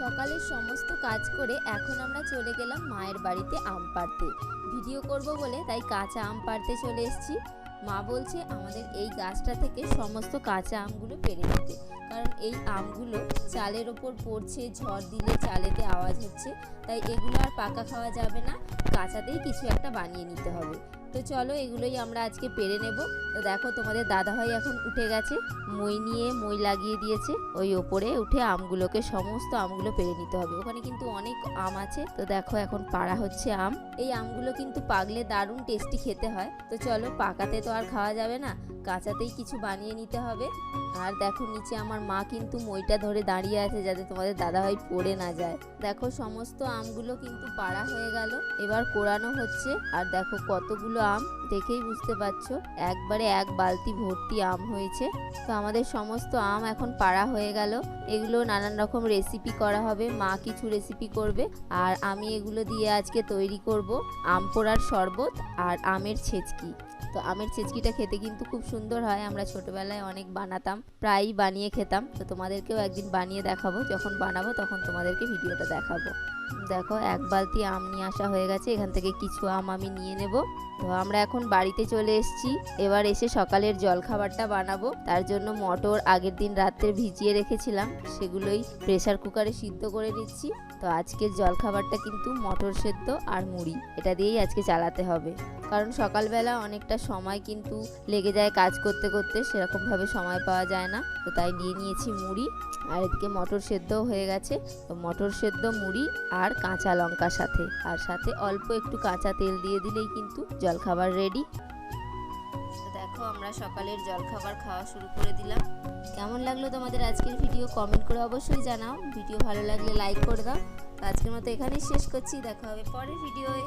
সকালের সমস্ত কাজ করে এখন আমরা চলে গেলাম মায়ের বাড়িতে আম পাড়তে। ভিডিও করব বলে তাই কাঁচা আম পাড়তে চলে এসেছি। মা বলছে আমাদের এই গাছটা থেকে সমস্ত কাঁচা আমগুলো পেড়ে নিতে, কারণ এই আমগুলো চালের ওপর পড়ছে, ঝড় দিলে চালেতে আওয়াজ হচ্ছে, তাই এগুলো আর পাকা খাওয়া যাবে না, কাঁচাতেই কিছু একটা বানিয়ে নিতে হবে। তো চলো এগুলোই আমরা আজকে পেড়ে নেব। তো দেখো তোমাদের দাদাভাই এখন উঠে গেছে, মই নিয়ে মই লাগিয়ে দিয়েছে, ওই ওপরে উঠে আমগুলোকে সমস্ত আমগুলো পেড়ে নিতে হবে। ওখানে কিন্তু অনেক আম আছে। তো দেখো এখন পাড়া হচ্ছে আম। এই আমগুলো কিন্তু পাকলে দারুণ টেস্টি খেতে হয়। তো চলো, পাকাতে তো আর খাওয়া যাবে না, কাঁচাতেই কিছু বানিয়ে নিতে হবে। আর দেখো নিচে আমার মা কিন্তু মইটা ধরে দাঁড়িয়ে আছে যাতে তোমাদের দাদাভাই পড়ে না যায়। দেখো সমস্ত আমগুলো কিন্তু পাড়া হয়ে গেল, এবার কোড়ানো হচ্ছে। আর দেখো কতগুলো আম, দেখেই বুঝতে পারছো একবারে এক বালতি ভর্তি আম হয়েছে। তো আমাদের সমস্ত আম এখন পাড়া হয়ে গেল। এগুলো নানান রকম রেসিপি করা হবে, মা কিছু রেসিপি করবে, আর আমি এগুলো দিয়ে আজকে তৈরি করব আম পোড়ার শরবত আর আমের ছেচকি। তো আমের ছেচকিটা খেতে কিন্তু খুব সুন্দর হয়, আমরা ছোটবেলায় অনেক বানাতাম, প্রায়ই বানিয়ে খেতাম। তো তোমাদেরকেও একদিন বানিয়ে দেখাবো, যখন বানাবো তখন তোমাদেরকে ভিডিওটা দেখাবো। দেখো এক বালতি আম নিয়ে আসা হয়ে গেছে, এখান থেকে কিছু আম আমি নিয়ে নেব। তো আমরা এখন বাড়িতে চলে এসেছি, এবার এসে সকালের জলখাবারটা বানাবো। তার জন্য মটর আগের দিন রাত্রে ভিজিয়ে রেখেছিলাম, সেগুলোই প্রেসার কুকারে সিদ্ধ করে নিচ্ছি। তো আজকের জলখাবারটা কিন্তু মটর সেদ্ধ আর মুড়ি, এটা দিয়েই আজকে চালাতে হবে, কারণ সকালবেলা অনেকটা সময় কিন্তু লেগে যায় কাজ করতে করতে, সেরকমভাবে সময় পাওয়া যায় না। তো তাই নিয়ে নিয়েছি মুড়ি, আর এদিকে মটর সেদ্ধও হয়ে গেছে। তো মটর সেদ্ধ, মুড়ি আর কাঁচা লঙ্কা সাথে, আর সাথে অল্প একটু কাঁচা তেল দিয়ে দিলেই কিন্তু জলখাবার রেডি। তো দেখো আমরা সকালের জলখাবার খাওয়া শুরু করে দিলাম। কেমন লাগলো তোমাদের আজকের ভিডিও কমেন্ট করে অবশ্যই জানাও। ভিডিও ভালো লাগলে লাইক করে দাও। তো আজকের মতো এখানেই শেষ করছি, দেখা হবে পরের ভিডিওয়ে।